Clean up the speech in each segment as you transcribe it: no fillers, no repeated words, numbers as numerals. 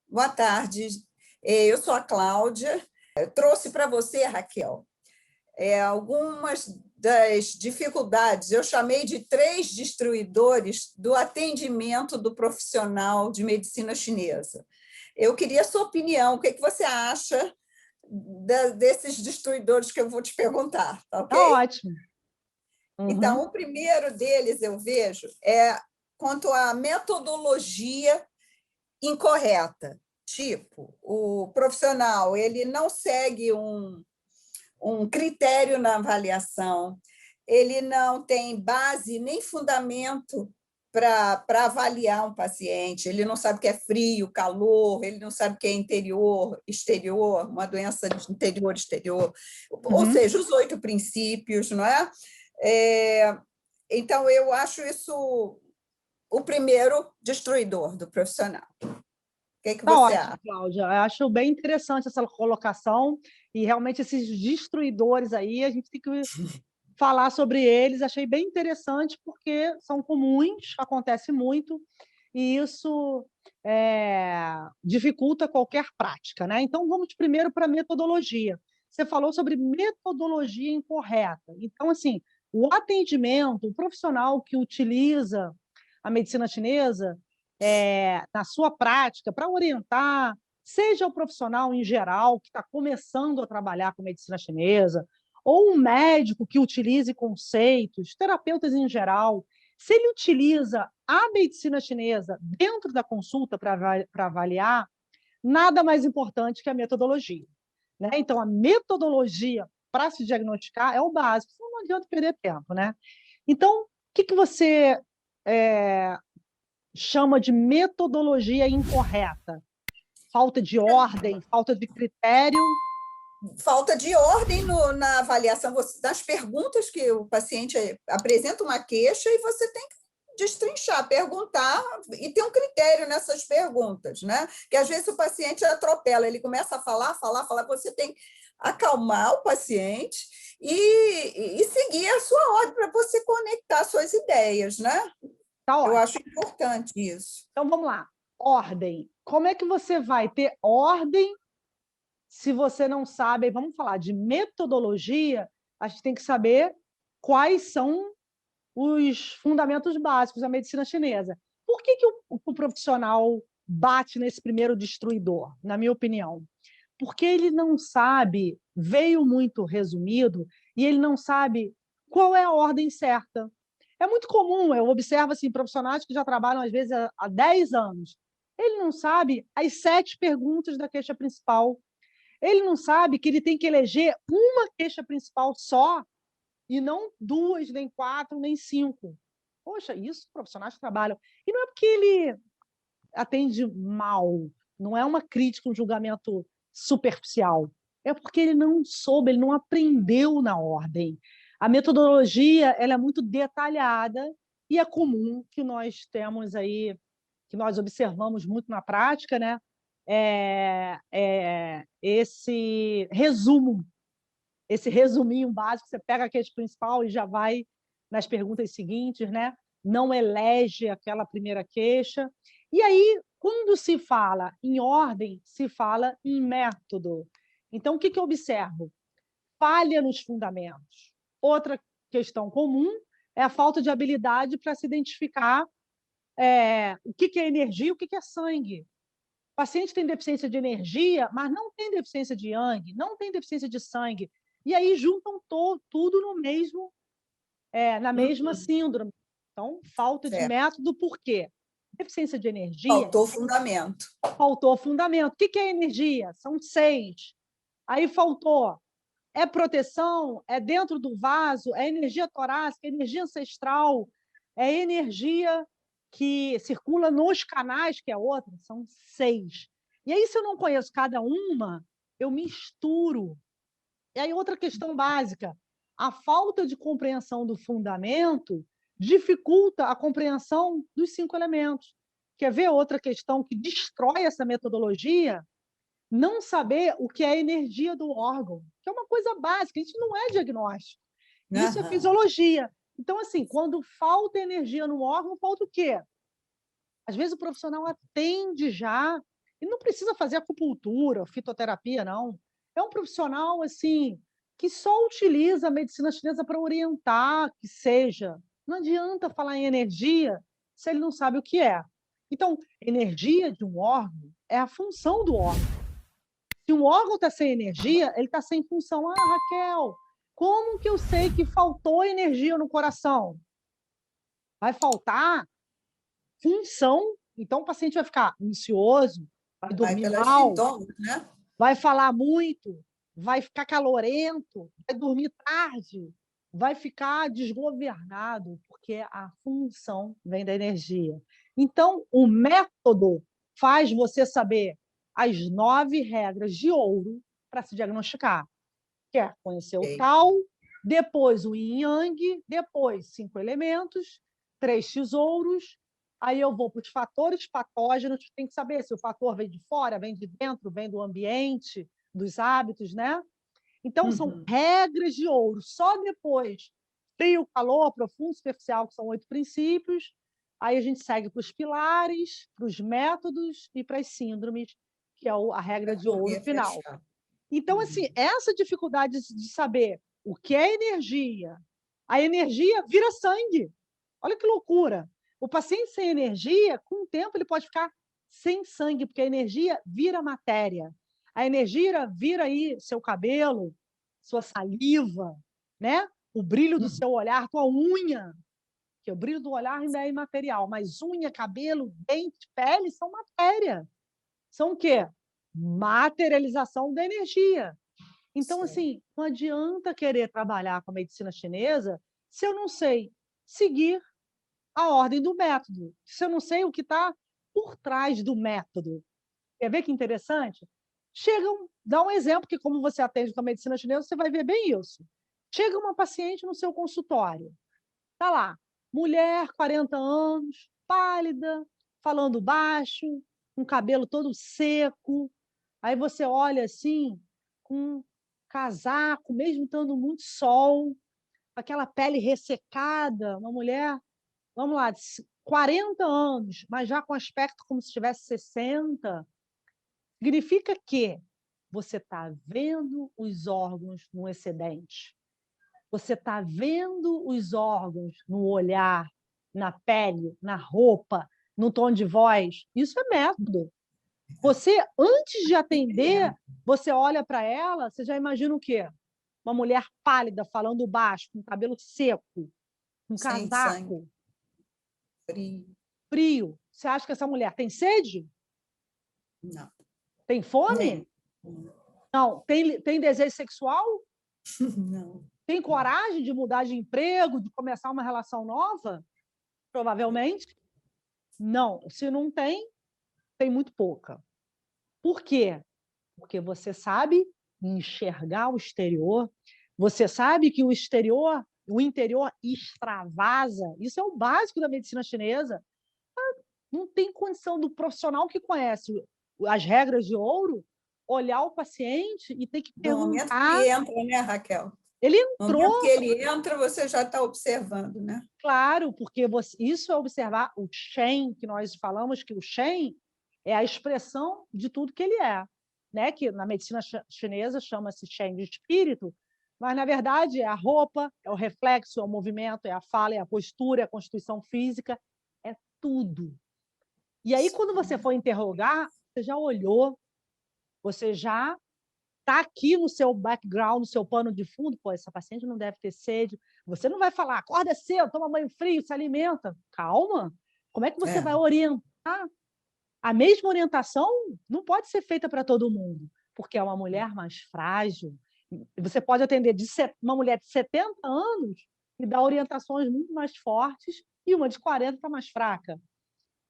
Boa tarde. Eu sou a Cláudia. Eu trouxe para você, Raquel, algumas das dificuldades. Eu chamei de 3 destruidores do atendimento do profissional de medicina chinesa. Eu queria a sua opinião. O que você acha desses destruidores que eu vou te perguntar, tá ok? Tá ótimo. Então, o primeiro deles, eu vejo, quanto à metodologia incorreta. Tipo, o profissional ele não segue um critério na avaliação, ele não tem base nem fundamento para avaliar um paciente, ele não sabe o que é frio, calor, ele não sabe o que é interior, exterior, uma doença de interior, exterior, ou seja, os 8 princípios, não é? Então, eu acho isso o primeiro destruidor do profissional. O que Tá você ótimo, acha? Cláudia. Eu acho bem interessante essa colocação e realmente esses destruidores aí, a gente tem que falar sobre eles. Achei bem interessante porque são comuns, acontece muito e isso dificulta qualquer prática, né? Então, vamos primeiro para a metodologia. Você falou sobre metodologia incorreta. Então, assim, o atendimento, o profissional que utiliza a medicina chinesa na sua prática, para orientar, seja o profissional em geral que está começando a trabalhar com medicina chinesa, ou um médico que utilize conceitos, terapeutas em geral, se ele utiliza a medicina chinesa dentro da consulta para avaliar, nada mais importante que a metodologia, né? Então, a metodologia para se diagnosticar é o básico, senão não adianta perder tempo, né? Então, o que você chama de metodologia incorreta? Falta de ordem, falta de critério? Falta de ordem na avaliação das perguntas que o paciente apresenta uma queixa e você tem que destrinchar, perguntar e ter um critério nessas perguntas, né? Que às vezes o paciente atropela, ele começa a falar, você tem que acalmar o paciente e seguir a sua ordem para você conectar suas ideias, né? Tá Eu ótimo. acho importante isso. Então, vamos lá. Ordem. Como é que você vai ter ordem se você não sabe? Vamos falar de metodologia, a gente tem que saber quais são os fundamentos básicos da medicina chinesa. Por que o profissional bate nesse primeiro destruidor, na minha opinião? Porque ele não sabe, veio muito resumido, e ele não sabe qual é a ordem certa. É muito comum, eu observo assim, profissionais que já trabalham, às vezes, há 10 anos. Ele não sabe as 7 perguntas da queixa principal. Ele não sabe que ele tem que eleger uma queixa principal só, e não 2, nem 4, nem 5. Poxa, isso profissionais que trabalham. E não é porque ele atende mal, não é uma crítica, um julgamento superficial. É porque ele não soube, ele não aprendeu na ordem. A metodologia ela é muito detalhada e é comum que nós temos aí, que nós observamos muito na prática, né? Esse resumo, esse resuminho básico, você pega a queixa principal e já vai nas perguntas seguintes, né? Não elege aquela primeira queixa. E aí, quando se fala em ordem, se fala em método. Então, o que eu observo? Falha nos fundamentos. Outra questão comum é a falta de habilidade para se identificar o que é energia e o que é sangue. O paciente tem deficiência de energia, mas não tem deficiência de yang, não tem deficiência de sangue. E aí juntam tudo no mesmo, na mesma síndrome. Então, falta de Certo. método, por quê? Deficiência de energia. Faltou fundamento. Faltou fundamento. O que é energia? São 6. Aí faltou. É proteção? É dentro do vaso? É energia torácica? É energia ancestral? É energia que circula nos canais, que é outra? São 6. E aí, se eu não conheço cada uma, eu misturo. E aí, outra questão básica: a falta de compreensão do fundamento dificulta a compreensão dos 5 elementos. Quer ver outra questão que destrói essa metodologia? Não saber o que é a energia do órgão, que é uma coisa básica, isso não é diagnóstico, isso é fisiologia. Então, assim, quando falta energia no órgão, falta o quê? Às vezes o profissional atende já E não precisa fazer acupuntura, fitoterapia, não. É um profissional, assim, que só utiliza a medicina chinesa para orientar, que seja. Não adianta falar em energia se ele não sabe o que é. Então, energia de um órgão é a função do órgão. Se um órgão está sem energia, ele está sem função. Ah, Raquel, como que eu sei que faltou energia no coração? Vai faltar função. Então, o paciente vai ficar ansioso, vai Vai dormir pelos mal, sintomas, né? vai falar muito, vai ficar calorento, vai dormir tarde, vai ficar desgovernado, porque a função vem da energia. Então, o método faz você saber as 9 regras de ouro para se diagnosticar. Quer conhecer o Ok. tal, depois o yin yang, depois 5 elementos, 3 tesouros, aí eu vou para os fatores patógenos, tem que saber se o fator vem de fora, vem de dentro, vem do ambiente, dos hábitos, né? Então, são Uhum. regras de ouro. Só depois, frio, calor, profundo, superficial, que são 8 princípios, aí a gente segue para os pilares, para os métodos e para as síndromes, que é a regra Para de ouro poder final. fechar. Então, assim, Uhum. essa dificuldade de saber o que é energia, a energia vira sangue. Olha que loucura. O paciente sem energia, com o tempo, ele pode ficar sem sangue, porque a energia vira matéria. A energia vira aí seu cabelo, sua saliva, né? O brilho do Uhum. seu olhar, tua unha, que o brilho do olhar ainda é imaterial, mas unha, cabelo, dente, pele são matéria. São o quê? Materialização da energia. Então, Sei. assim, não adianta querer trabalhar com a medicina chinesa se eu não sei seguir a ordem do método, se eu não sei o que está por trás do método. Quer ver que interessante? Chegam, dá um exemplo que, como você atende com a medicina chinesa, você vai ver bem isso. Chega uma paciente no seu consultório, tá lá, mulher, 40 anos, pálida, falando baixo, com o cabelo todo seco. Aí você olha assim, com um casaco, mesmo estando muito sol, aquela pele ressecada, uma mulher, vamos lá, de 40 anos, mas já com aspecto como se tivesse 60, significa que você está vendo os órgãos no excedente. Você está vendo os órgãos no olhar, na pele, na roupa, no tom de voz. Isso é método. Você, antes de atender, você olha para ela, você já imagina o quê? Uma mulher pálida, falando baixo, com cabelo seco, com Sem sangue, casaco, frio. frio. Você acha que essa mulher tem sede? Não. Tem fome? Nem. Não. Tem desejo sexual? Não. Tem coragem de mudar de emprego, de começar uma relação nova? Provavelmente não. Se não tem, tem muito pouca. Por quê? Porque você sabe enxergar o exterior, você sabe que o exterior, o interior extravasa. Isso é o básico da medicina chinesa. Não tem condição do profissional que conhece as regras de ouro olhar o paciente e ter que No momento que perguntar. ele entra, né, Raquel? Ele No momento que entrou, ele entra, você já está observando, né? claro, porque isso é observar o Shen, que nós falamos que o Shen é a expressão de tudo que ele é, né? Que na medicina chinesa chama-se Shen de espírito, mas na verdade é a roupa, é o reflexo, é o movimento, é a fala, é a postura, é a constituição física, é tudo. E aí, quando você for interrogar, você já olhou, você já está aqui no seu background, no seu pano de fundo, pô, essa paciente não deve ter sede. Você não vai falar, acorda cedo, toma banho frio, se alimenta. Calma. Como é que você É. vai orientar? A mesma orientação não pode ser feita para todo mundo, porque é uma mulher mais frágil. Você pode atender uma mulher de 70 anos e dar orientações muito mais fortes, e uma de 40 está mais fraca.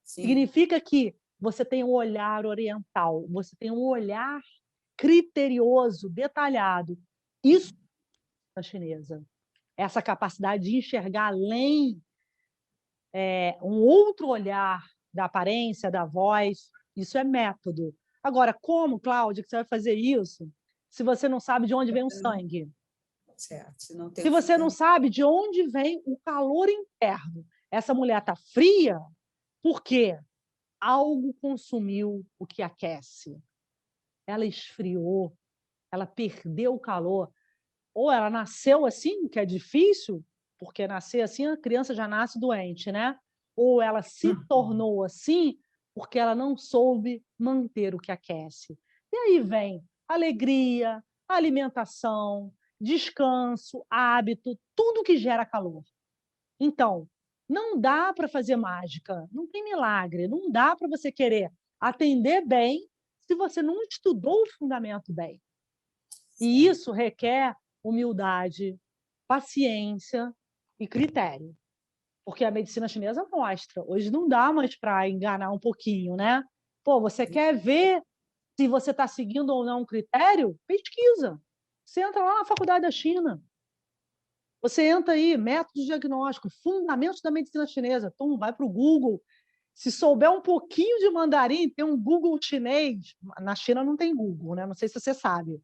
Sim. Significa que você tem um olhar oriental, você tem um olhar criterioso, detalhado. Isso é a chinesa. Essa capacidade de enxergar além, um outro olhar da aparência, da voz, isso é método. Agora, como, Cláudia, que você vai fazer isso se você não sabe de onde vem o sangue? Certo. Se não tem Se o você não fluxo. sabe de onde vem o calor interno? Essa mulher está fria, por quê? algo consumiu o que aquece. Ela esfriou, ela perdeu o calor, ou ela nasceu assim, que é difícil, porque nascer assim a criança já nasce doente, né? Ou ela se tornou assim porque ela não soube manter o que aquece. E aí vem alegria, alimentação, descanso, hábito, tudo que gera calor. Então, não dá para fazer mágica, não tem milagre, não dá para você querer atender bem se você não estudou o fundamento bem. E isso requer humildade, paciência e critério. Porque a medicina chinesa mostra, hoje não dá mais para enganar um pouquinho, né? Pô, você quer ver se você está seguindo ou não um critério? Pesquisa. Você entra lá na faculdade da China, você entra aí, método de diagnóstico, fundamentos da medicina chinesa. Então, vai para o Google. Se souber um pouquinho de mandarim, tem um Google chinês. Na China não tem Google, né? Não sei se você sabe.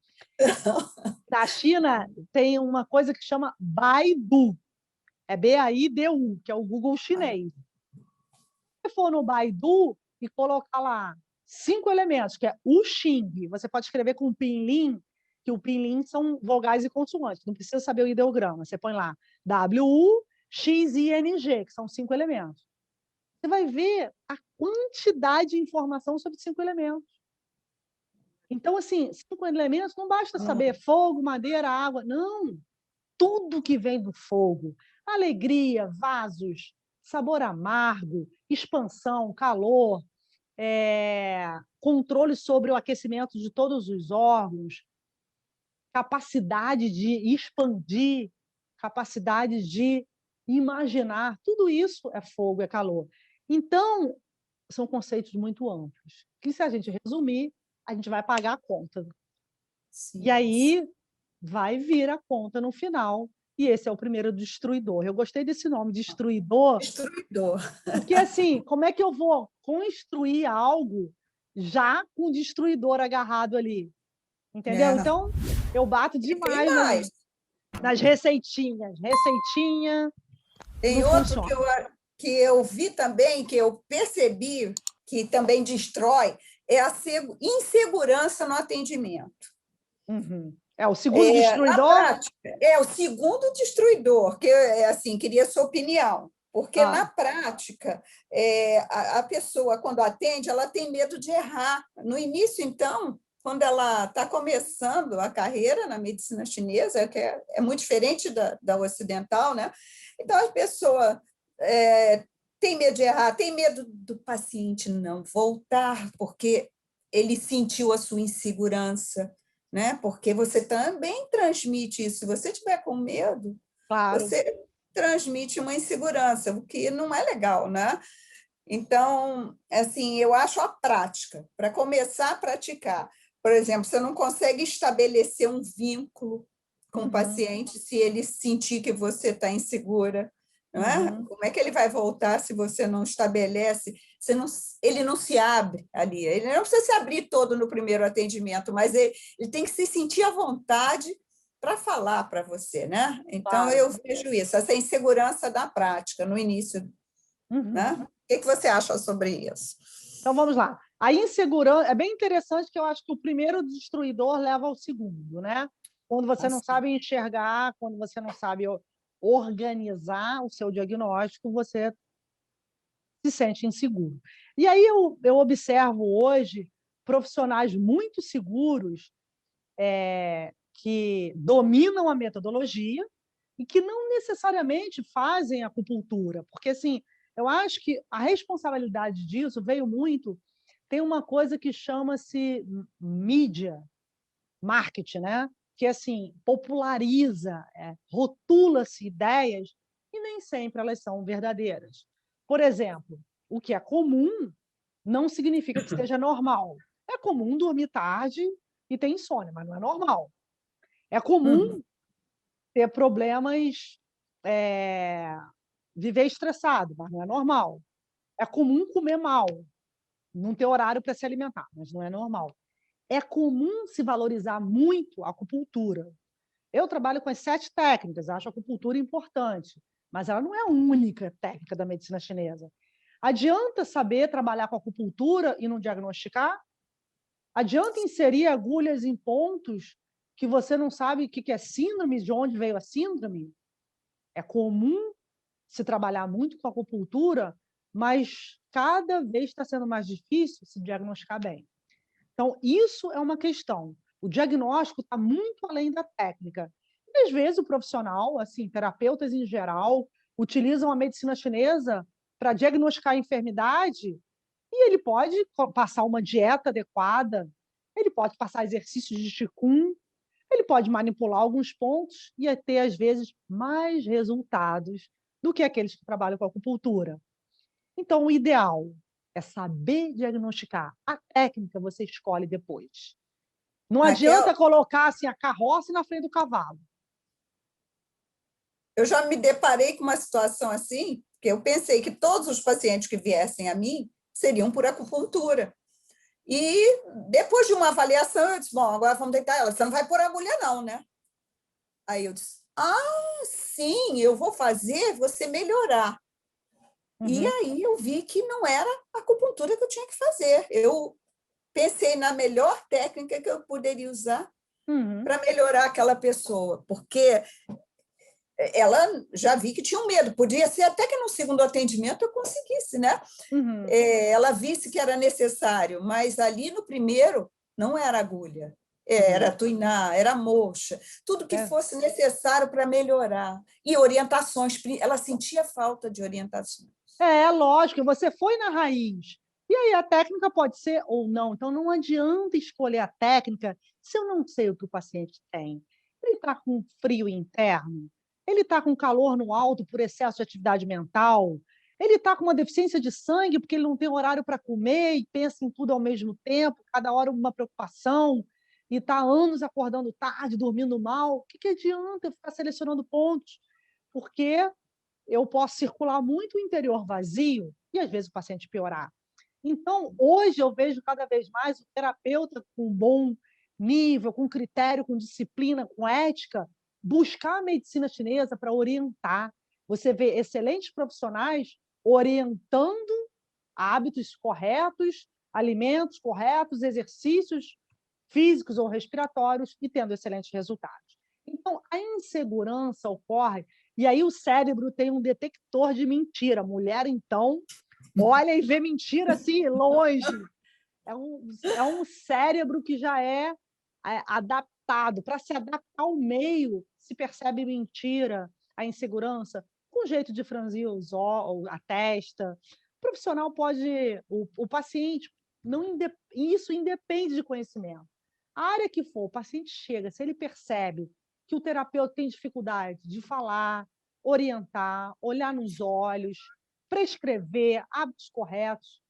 Na China tem uma coisa que chama Baidu. É Baidu, que é o Google chinês. Se for no Baidu e colocar lá 5 elementos, que é o Xing, você pode escrever com pinyin, que o pinyin são vogais e consoantes, não precisa saber o ideograma. Você põe lá W, X, I, N, G, que são 5 elementos. Você vai ver a quantidade de informação sobre 5 elementos. Então, assim, 5 elementos não basta saber fogo, madeira, água. Não! Tudo que vem do fogo. Alegria, vasos, sabor amargo, expansão, calor, controle sobre o aquecimento de todos os órgãos, capacidade de expandir, capacidade de imaginar, tudo isso é fogo, é calor. Então, são conceitos muito amplos, que se a gente resumir, a gente vai pagar a conta. Sim. E aí vai vir a conta no final, e esse é o primeiro destruidor. Eu gostei desse nome, destruidor. Destruidor. Porque, assim, como é que eu vou construir algo já com o destruidor agarrado ali? Entendeu? Então, eu bato demais nas receitinhas. Receitinha Tem não outro funciona. que eu vi também, que eu percebi que também destrói, é a insegurança no atendimento. Uhum. É o segundo destruidor? Na prática, é o segundo destruidor, que assim, queria a sua opinião. Porque, na prática, a pessoa, quando atende, ela tem medo de errar. No início, então, quando ela está começando a carreira na medicina chinesa, que é muito diferente da ocidental, né? Então, a pessoa tem medo de errar, tem medo do paciente não voltar, porque ele sentiu a sua insegurança, né? Porque você também transmite isso. Se você tiver com medo, Claro. você transmite uma insegurança, o que não é legal, né? Então, assim, eu acho a prática, para começar a praticar. Por exemplo, você não consegue estabelecer um vínculo com o paciente se ele sentir que você está insegura, não é? Como é que ele vai voltar se você não estabelece, ele não se abre ali. Ele não precisa se abrir todo no primeiro atendimento, mas ele tem que se sentir à vontade para falar para você, né? Então, Claro. eu vejo isso, essa insegurança da prática no início, né? O que você acha sobre isso? Então, vamos lá. A insegurança é bem interessante, que eu acho que o primeiro destruidor leva ao segundo, né? Quando você não sabe enxergar, quando você não sabe organizar o seu diagnóstico, você se sente inseguro. E aí eu observo hoje profissionais muito seguros que dominam a metodologia e que não necessariamente fazem acupuntura, porque assim, eu acho que a responsabilidade disso veio muito. Tem uma coisa que chama-se mídia, marketing, né? Que assim populariza, rotula-se ideias e nem sempre elas são verdadeiras. Por exemplo, o que é comum não significa que seja normal. É comum dormir tarde e ter insônia, mas não é normal. É comum ter problemas, viver estressado, mas não é normal. É comum comer mal, não ter horário para se alimentar, mas não é normal. É comum se valorizar muito a acupuntura. Eu trabalho com as 7 técnicas, acho a acupuntura importante, mas ela não é a única técnica da medicina chinesa. Adianta saber trabalhar com acupuntura e não diagnosticar? Adianta inserir agulhas em pontos que você não sabe o que é síndrome, de onde veio a síndrome? É comum se trabalhar muito com acupuntura, mas cada vez está sendo mais difícil se diagnosticar bem. Então, isso é uma questão. O diagnóstico está muito além da técnica. E, às vezes, o profissional, assim, terapeutas em geral, utilizam a medicina chinesa para diagnosticar a enfermidade e ele pode passar uma dieta adequada, ele pode passar exercícios de Qigong, ele pode manipular alguns pontos e ter, às vezes, mais resultados do que aqueles que trabalham com acupuntura. Então, o ideal é saber diagnosticar. A técnica você escolhe depois. Não Raquel, adianta colocar assim, a carroça na frente do cavalo. eu já me deparei com uma situação assim, que eu pensei que todos os pacientes que viessem a mim seriam por acupuntura. E depois de uma avaliação, eu disse, bom, agora vamos deitar ela. Você não vai pôr agulha não, né? Aí eu disse, sim, eu vou fazer você melhorar. E aí eu vi que não era a acupuntura que eu tinha que fazer. Eu pensei na melhor técnica que eu poderia usar para melhorar aquela pessoa, porque ela já vi que tinha um medo. Podia ser até que no segundo atendimento eu conseguisse, né? Ela visse que era necessário, mas ali no primeiro não era agulha, era tuiná, era moxa, tudo que fosse necessário para melhorar. E orientações, ela sentia falta de orientações. Lógico, você foi na raiz. E aí a técnica pode ser ou não. Então não adianta escolher a técnica se eu não sei o que o paciente tem. Ele está com frio interno, ele está com calor no alto por excesso de atividade mental, ele está com uma deficiência de sangue porque ele não tem horário para comer e pensa em tudo ao mesmo tempo, cada hora uma preocupação, e está anos acordando tarde, dormindo mal. O que adianta eu ficar selecionando pontos? Porque eu posso circular muito o interior vazio e, às vezes, o paciente piorar. Então, hoje, eu vejo cada vez mais o terapeuta com bom nível, com critério, com disciplina, com ética, buscar a medicina chinesa para orientar. Você vê excelentes profissionais orientando hábitos corretos, alimentos corretos, exercícios físicos ou respiratórios e tendo excelentes resultados. Então, a insegurança ocorre, e aí o cérebro tem um detector de mentira. A mulher, então, olha e vê mentira assim, longe. É um cérebro que já é adaptado. Para se adaptar ao meio, se percebe mentira, a insegurança, com jeito de franzir a testa. O profissional pode, o paciente, não, isso independe de conhecimento. A área que for, o paciente chega, se ele percebe que o terapeuta tem dificuldade de falar, orientar, olhar nos olhos, prescrever hábitos corretos,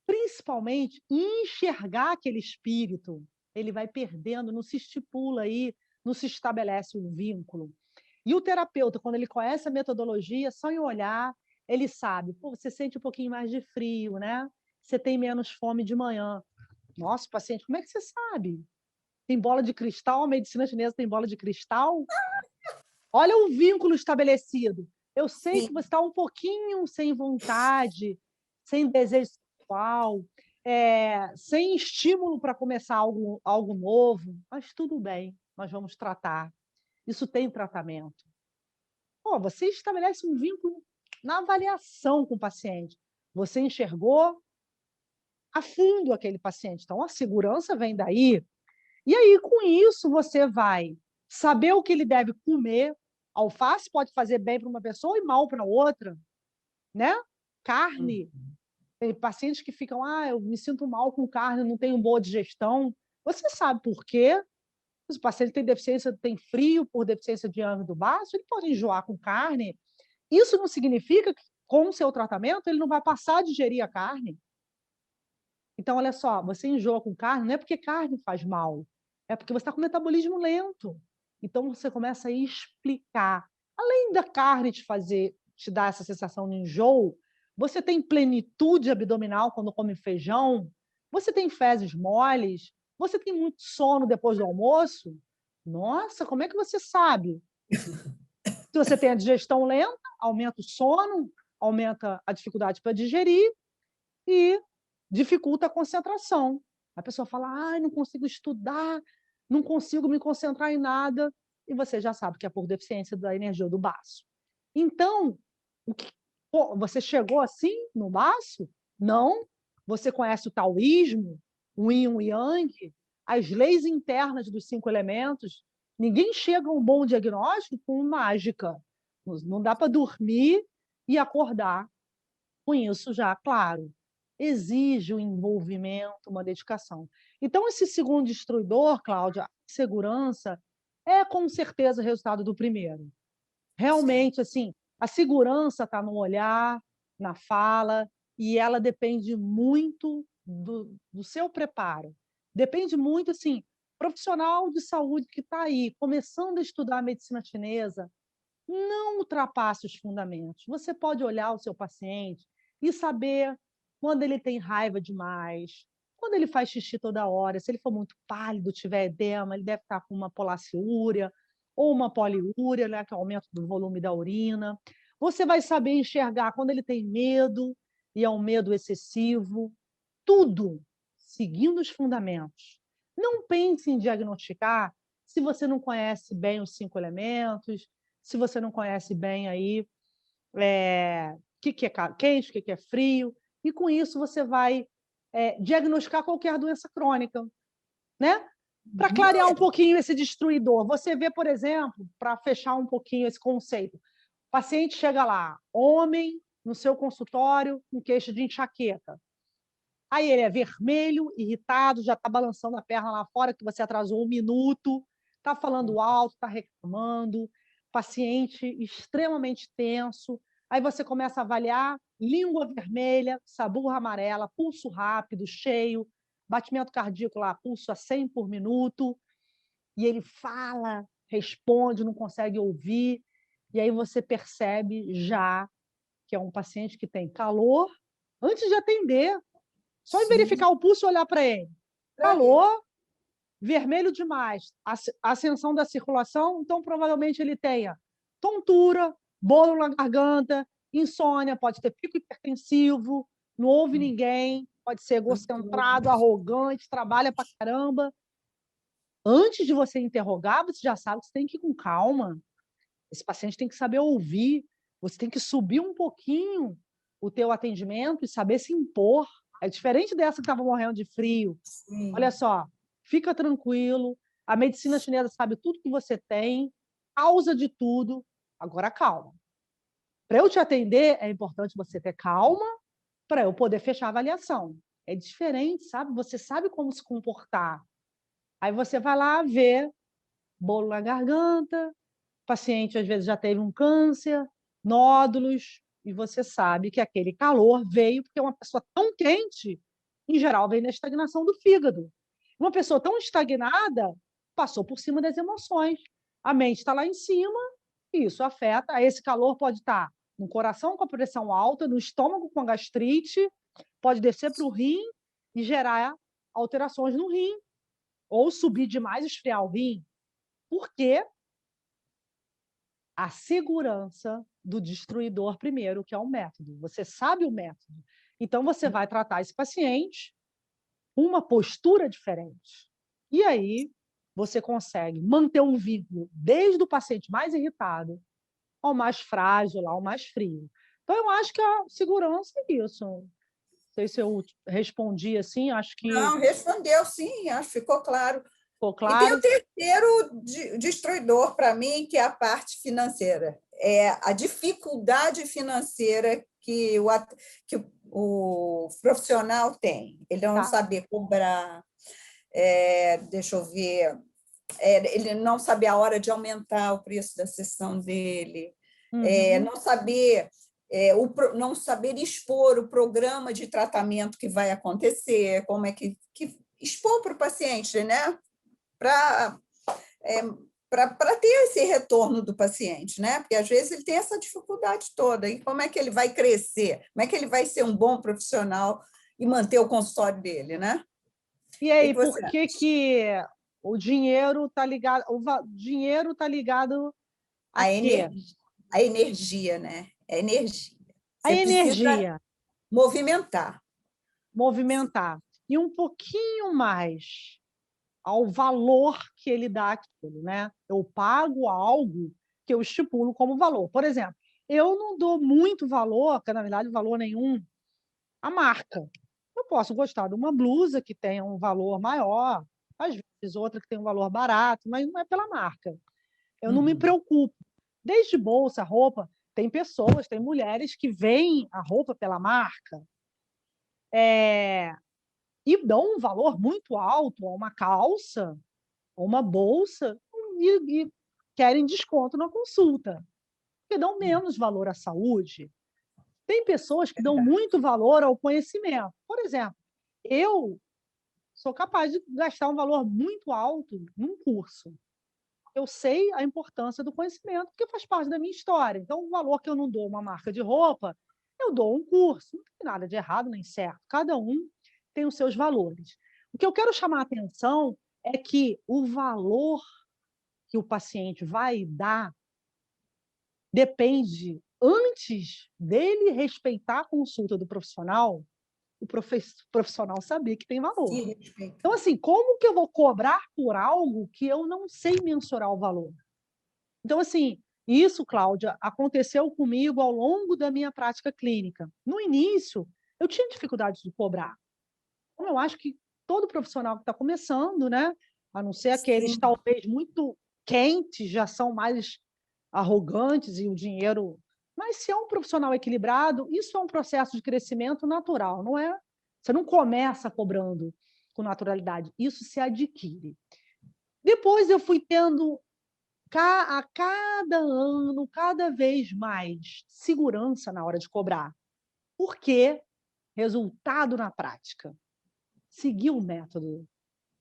principalmente enxergar aquele espírito, ele vai perdendo, não se estipula aí, não se estabelece um vínculo. E o terapeuta, quando ele conhece a metodologia, só em olhar, ele sabe, pô, você sente um pouquinho mais de frio, né? Você tem menos fome de manhã. Nossa, paciente, como é que você sabe? Tem bola de cristal? A medicina chinesa tem bola de cristal? Olha o vínculo estabelecido. Eu sei que Sim. você está um pouquinho sem vontade, sem desejo sexual, sem estímulo para começar algo novo, mas tudo bem, nós vamos tratar. Isso tem tratamento. Pô, você estabelece um vínculo na avaliação com o paciente. Você enxergou a fundo aquele paciente. Então, a segurança vem daí. E aí, com isso, você vai saber o que ele deve comer. Alface pode fazer bem para uma pessoa e mal para outra, né? Carne. Tem pacientes que ficam, eu me sinto mal com carne, não tenho boa digestão. Você sabe por quê? Se o paciente tem deficiência, tem frio por deficiência de âmago baço, ele pode enjoar com carne. Isso não significa que, com o seu tratamento, ele não vai passar a digerir a carne. Então, olha só, você enjoa com carne, não é porque carne faz mal, é porque você está com metabolismo lento. Então, você começa a explicar. Além da carne te dar essa sensação de enjoo, você tem plenitude abdominal quando come feijão, você tem fezes moles, você tem muito sono depois do almoço. Nossa, como é que você sabe? Se você tem a digestão lenta, aumenta o sono, aumenta a dificuldade para digerir e dificulta a concentração. A pessoa fala: "Ai, não consigo estudar, não consigo me concentrar em nada", e você já sabe que é por deficiência da energia do baço. Então, o que pô, você chegou assim no baço? Não? Você conhece o taoísmo, o yin e o yang, as leis internas dos 5 elementos? Ninguém chega a um bom diagnóstico com mágica. Não dá para dormir e acordar com isso já, claro. Exige um envolvimento, uma dedicação. Então, esse segundo destruidor, Cláudia, a segurança, é com certeza resultado do primeiro. Sim. Realmente, assim, a segurança está no olhar, na fala, e ela depende muito do seu preparo. Depende muito, assim, profissional de saúde que está aí, começando a estudar a medicina chinesa, não ultrapasse os fundamentos. Você pode olhar o seu paciente e saber quando ele tem raiva demais, quando ele faz xixi toda hora, se ele for muito pálido, tiver edema, ele deve estar com uma polaciúria ou uma poliúria, né, que é o aumento do volume da urina. Você vai saber enxergar quando ele tem medo e é um medo excessivo. Tudo seguindo os fundamentos. Não pense em diagnosticar se você não conhece bem os 5 elementos, se você não conhece bem aí, o que é quente, o que é frio, e com isso você vai, diagnosticar qualquer doença crônica, né. Para Uhum. clarear um pouquinho esse destruidor, você vê, por exemplo, para fechar um pouquinho esse conceito, o paciente chega lá, homem, no seu consultório, com queixa de enxaqueca. Aí ele é vermelho, irritado, já está balançando a perna lá fora, que você atrasou 1 minuto, está falando alto, está reclamando, paciente extremamente tenso. Aí você começa a avaliar língua vermelha, saburra amarela, pulso rápido, cheio, batimento cardíaco lá, pulso a 100 por minuto, e ele fala, responde, não consegue ouvir, e aí você percebe já que é um paciente que tem calor antes de atender. Só em Sim. verificar o pulso e olhar para ele. Aí. Calor, vermelho demais, ascensão da circulação, então provavelmente ele tenha tontura, bolo na garganta, insônia, pode ter pico hipertensivo, não ouve ninguém, pode ser Tudo. egocentrado, arrogante, trabalha pra caramba. Antes de você interrogar, você já sabe que você tem que ir com calma. Esse paciente tem que saber ouvir, você tem que subir um pouquinho o teu atendimento e saber se impor. É diferente dessa que estava morrendo de frio. Olha Sim. só, fica tranquilo, a medicina chinesa sabe tudo que você tem, causa de tudo, agora calma. Para eu te atender, é importante você ter calma para eu poder fechar a avaliação. É diferente, sabe? Você sabe como se comportar. Aí você vai lá ver bolo na garganta, o paciente às vezes já teve um câncer, nódulos, e você sabe que aquele calor veio porque uma pessoa tão quente, em geral, vem da estagnação do fígado. Uma pessoa tão estagnada passou por cima das emoções. A mente está lá em cima e isso afeta. Esse calor pode estar no coração com a pressão alta, no estômago com a gastrite, pode descer para o rim e gerar alterações no rim, ou subir demais e esfriar o rim. Por quê? A segurança do destruidor primeiro, que é o método. Você sabe o método. Então, você vai tratar esse paciente com uma postura diferente. E aí, você consegue manter um vínculo desde o paciente mais irritado ao mais frágil, ao mais frio. Então, eu acho que a segurança é isso. Não sei se eu respondi assim, acho que Não, respondeu sim, acho que ficou claro. ficou E tem o claro. terceiro destruidor para mim, que é a parte financeira. É a dificuldade financeira que o profissional tem. Ele não Tá. saber cobrar, deixa eu ver, ele não saber a hora de aumentar o preço da sessão dele, Uhum. não saber não saber expor o programa de tratamento que vai acontecer, como é que expor para o paciente, né? Para para ter esse retorno do paciente, né? Porque às vezes ele tem essa dificuldade toda. E como é que ele vai crescer? Como é que ele vai ser um bom profissional e manter o consultório dele, né? E O que aí, que você por que acha? que o dinheiro está ligado, dinheiro está ligado a A quê? energia, a energia, né? É energia. A Você precisa energia, movimentar. movimentar. E um pouquinho mais ao valor que ele dá àquilo, né? Eu pago algo que eu estipulo como valor. Por exemplo, eu não dou muito valor, que na verdade valor nenhum, à marca. Eu posso gostar de uma blusa que tenha um valor maior, às vezes outra que tem um valor barato, mas não é pela marca. Eu não me preocupo. Desde bolsa, roupa, tem pessoas, tem mulheres que veem a roupa pela marca, e dão um valor muito alto a uma calça, a uma bolsa, e querem desconto na consulta, porque dão menos valor à saúde. Tem pessoas que dão muito valor ao conhecimento. Por exemplo, eu sou capaz de gastar um valor muito alto num curso. Eu sei a importância do conhecimento, porque faz parte da minha história. Então, o valor que eu não dou uma marca de roupa, eu dou um curso. Não tem nada de errado nem certo. Cada um tem os seus valores. O que eu quero chamar a atenção é que o valor que o paciente vai dar depende, antes dele respeitar a consulta do profissional, o profissional saber que tem valor. Se respeitar. Então, assim, como que eu vou cobrar por algo que eu não sei mensurar o valor? Então, assim, isso, Cláudia, aconteceu comigo ao longo da minha prática clínica. No início, eu tinha dificuldade de cobrar. Então, eu acho que todo profissional que está começando, né, a não ser aqueles Sim. talvez muito quentes, já são mais arrogantes e o dinheiro. Mas se é um profissional equilibrado, isso é um processo de crescimento natural, não é? Você não começa cobrando com naturalidade, isso se adquire. Depois eu fui tendo a cada ano, cada vez mais segurança na hora de cobrar. Por quê? Resultado na prática. Seguir o método.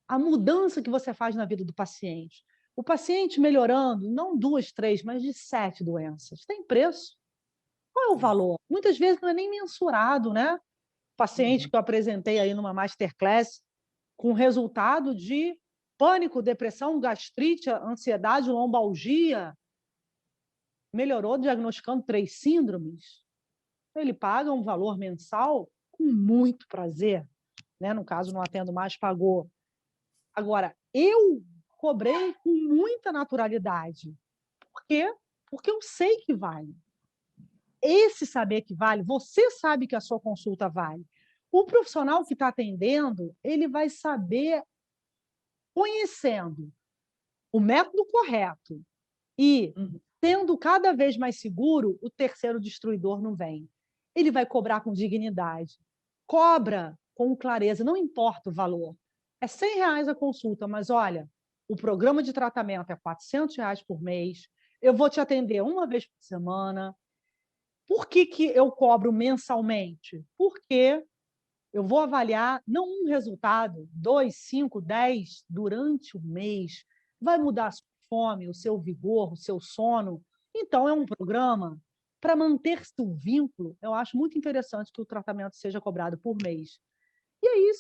A mudança que você faz na vida do paciente. O paciente melhorando, não 2, 3, mas de 7 doenças. Tem preço? Qual é o valor? Muitas vezes não é nem mensurado, né? Paciente que eu apresentei aí numa masterclass com resultado de pânico, depressão, gastrite, ansiedade, lombalgia, melhorou diagnosticando 3 síndromes. Ele paga um valor mensal com muito prazer, né? No caso, não atendo mais, pagou. Agora, eu cobrei com muita naturalidade. Por quê? Porque eu sei que vale. Esse saber que vale, você sabe que a sua consulta vale. O profissional que está atendendo, ele vai saber, conhecendo o método correto e tendo cada vez mais seguro, o terceiro destruidor não vem. Ele vai cobrar com dignidade. Cobra com clareza, não importa o valor. É R$ 100 a consulta, mas olha, o programa de tratamento é R$ 400 por mês, eu vou te atender uma vez por semana. Por que eu cobro mensalmente? Porque eu vou avaliar não um resultado, 2, 5, 10 durante o mês. Vai mudar a sua fome, o seu vigor, o seu sono. Então, é um programa para manter-se o vínculo. Eu acho muito interessante que o tratamento seja cobrado por mês. E aí,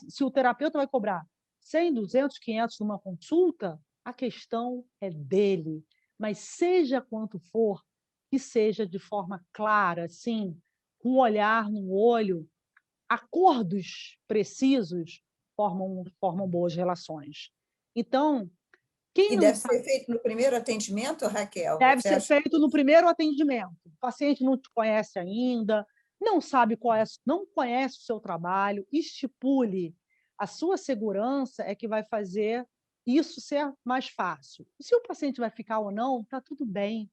se o terapeuta vai cobrar 100, 200, 500 numa consulta, a questão é dele. Mas seja quanto for, que seja de forma clara, assim, com um olhar no olho, acordos precisos formam boas relações. Então, quem E não deve sabe, ser feito no primeiro atendimento, Raquel? deve Você ser acha? feito no primeiro atendimento. O paciente não te conhece ainda, não sabe qual é, não conhece o seu trabalho, estipule. A sua segurança é que vai fazer isso ser mais fácil. Se o paciente vai ficar ou não, está tudo bem.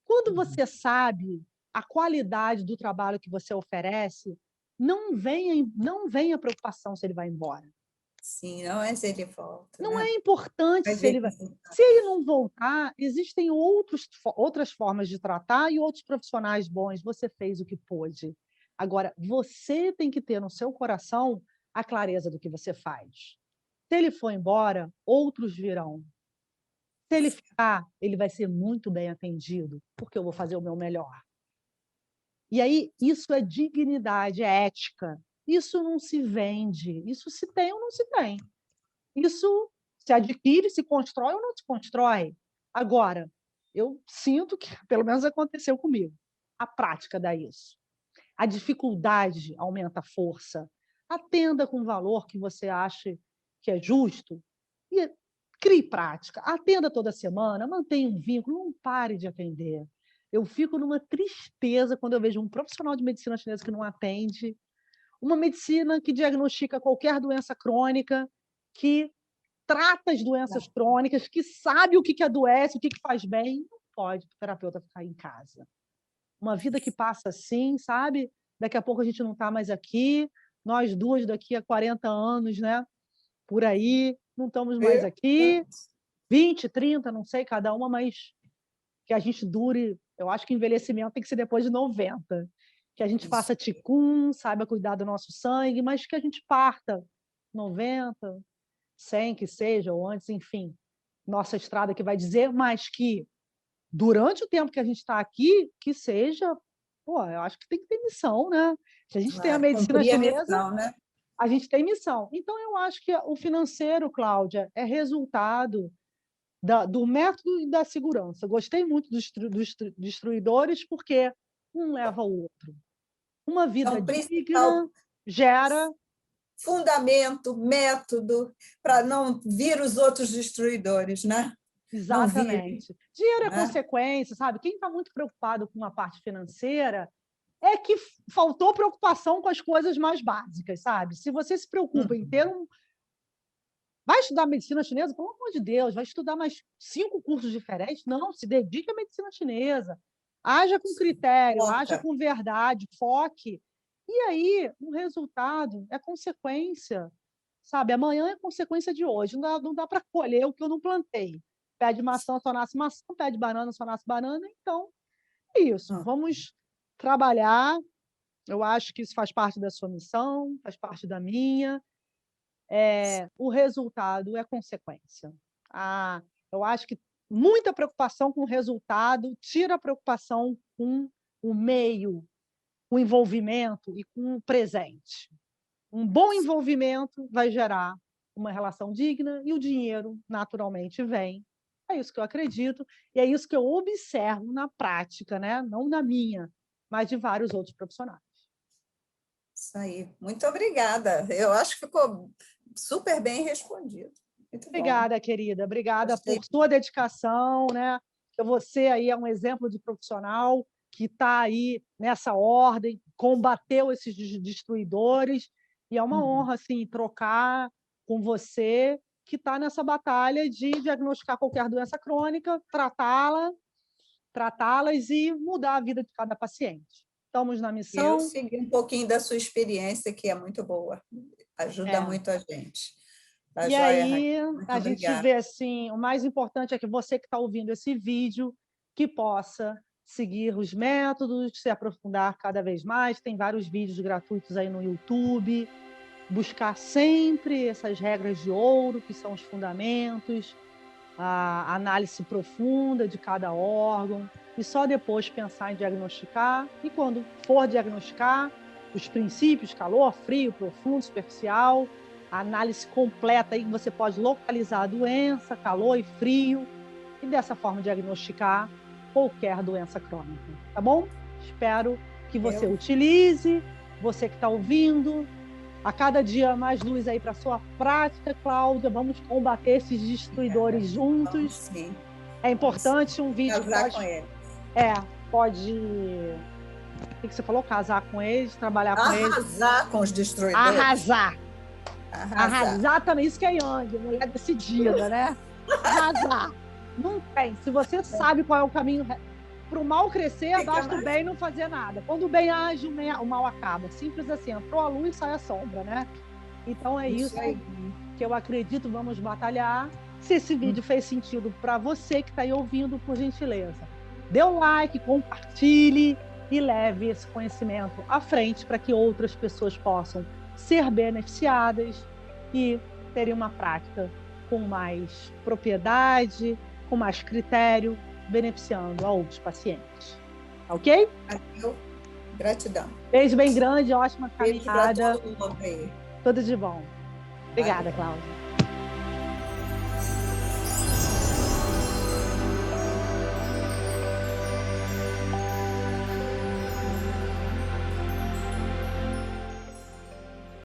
Quando você sabe a qualidade do trabalho que você oferece, não vem a preocupação se ele vai embora. Sim, não é se ele volta, Não né? é importante Vai se ele ver vai. resultado. Se ele não voltar, existem outras formas de tratar e outros profissionais bons. Você fez o que pôde. Agora, você tem que ter no seu coração a clareza do que você faz. Se ele for embora, outros virão. Se ele ficar, ele vai ser muito bem atendido, porque eu vou fazer o meu melhor. E aí, isso é dignidade, é ética. Isso não se vende. Isso se tem ou não se tem. Isso se adquire, se constrói ou não se constrói. Agora, eu sinto que, pelo menos aconteceu comigo, a prática dá isso. A dificuldade aumenta a força. Atenda com o valor que você acha que é justo e crie prática. Atenda toda semana, mantenha um vínculo, não pare de atender. Eu fico numa tristeza quando eu vejo um profissional de medicina chinesa que não atende, uma medicina que diagnostica qualquer doença crônica, que trata as doenças crônicas, que sabe o que adoece, o que faz bem. Não pode o terapeuta ficar em casa. Uma vida que passa assim, sabe? Daqui a pouco a gente não está mais aqui, nós duas daqui a 40 anos, né? Por aí, não estamos mais aqui, 20, 30, não sei, cada uma, mas que a gente dure. Eu acho que envelhecimento tem que ser depois de 90. Que a gente faça ticum, saiba cuidar do nosso sangue, mas que a gente parta 90, 100 que seja, ou antes, enfim, nossa estrada que vai dizer, mas que durante o tempo que a gente está aqui, que seja, pô, eu acho que tem que ter missão, né? Se a gente tem a medicina chinesa, missão, né? a gente tem missão. Então, eu acho que o financeiro, Cláudia, é resultado do método e da segurança. Gostei muito dos destruidores, porque um leva ao outro. Uma vida digna gera fundamento, método, para não vir os outros destruidores, né? Exatamente. Dinheiro é consequência, sabe? Quem está muito preocupado com a parte financeira é que faltou preocupação com as coisas mais básicas, sabe? Se você se preocupa em ter um... Vai estudar medicina chinesa? Pelo amor de Deus, vai estudar mais 5 cursos diferentes? Não, se dedique à medicina chinesa. Haja com critério, haja com verdade, foque. E aí, o resultado é consequência, sabe? Amanhã é consequência de hoje. Não dá para colher o que eu não plantei. Pede maçã, só nasce maçã. Pede banana, só nasce banana. Então, é isso. Vamos trabalhar. Eu acho que isso faz parte da sua missão, faz parte da minha. O resultado é consequência. Eu acho que muita preocupação com o resultado tira a preocupação com o meio, o envolvimento e com o presente. Um bom envolvimento vai gerar uma relação digna e o dinheiro naturalmente vem. É isso que eu acredito e é isso que eu observo na prática, né? Não na minha, mas de vários outros profissionais. Isso aí. Muito obrigada. Eu acho que ficou super bem respondido. Muito obrigada, bom. Querida. Obrigada por sua dedicação, né? Você aí é um exemplo de profissional que está aí nessa ordem, combateu esses destruidores, e é uma honra assim, trocar com você, que está nessa batalha de diagnosticar qualquer doença crônica, tratá-las e mudar a vida de cada paciente. Estamos na missão. Eu segui um pouquinho da sua experiência, que é muito boa, ajuda muito a gente. Tá, e joia, aí, a gente vê assim, o mais importante é que você que está ouvindo esse vídeo, que possa seguir os métodos, se aprofundar cada vez mais. Tem vários vídeos gratuitos aí no YouTube. Buscar sempre essas regras de ouro, que são os fundamentos, a análise profunda de cada órgão, e só depois pensar em diagnosticar. E quando for diagnosticar, os princípios, calor, frio, profundo, superficial, a análise completa, aí você pode localizar a doença, calor e frio, e dessa forma diagnosticar qualquer doença crônica, tá bom? Espero que você utilize, você que está ouvindo, a cada dia mais luz aí para a sua prática, Cláudia, vamos combater esses destruidores juntos. Sim. É importante um vídeo que pode... com eles. Pode... O que você falou? Casar com eles, trabalhar com eles. Arrasar com os destruidores. Arrasar também, isso que é Yang, mulher decidida, né? Arrasar. Não tem. Se você sabe qual é o caminho para o mal crescer, basta o bem não fazer nada. Quando o bem age, o mal acaba. Simples assim, entrou a luz, sai a sombra, né? Então é isso que eu acredito, vamos batalhar. Se esse vídeo fez sentido para você que está aí ouvindo, por gentileza, dê um like, compartilhe e leve esse conhecimento à frente para que outras pessoas possam ser beneficiadas e terem uma prática com mais propriedade, com mais critério, beneficiando a outros pacientes. Ok? Gratidão. Beijo bem grande, ótima caminhada. Tudo de bom. Obrigada, Cláudia.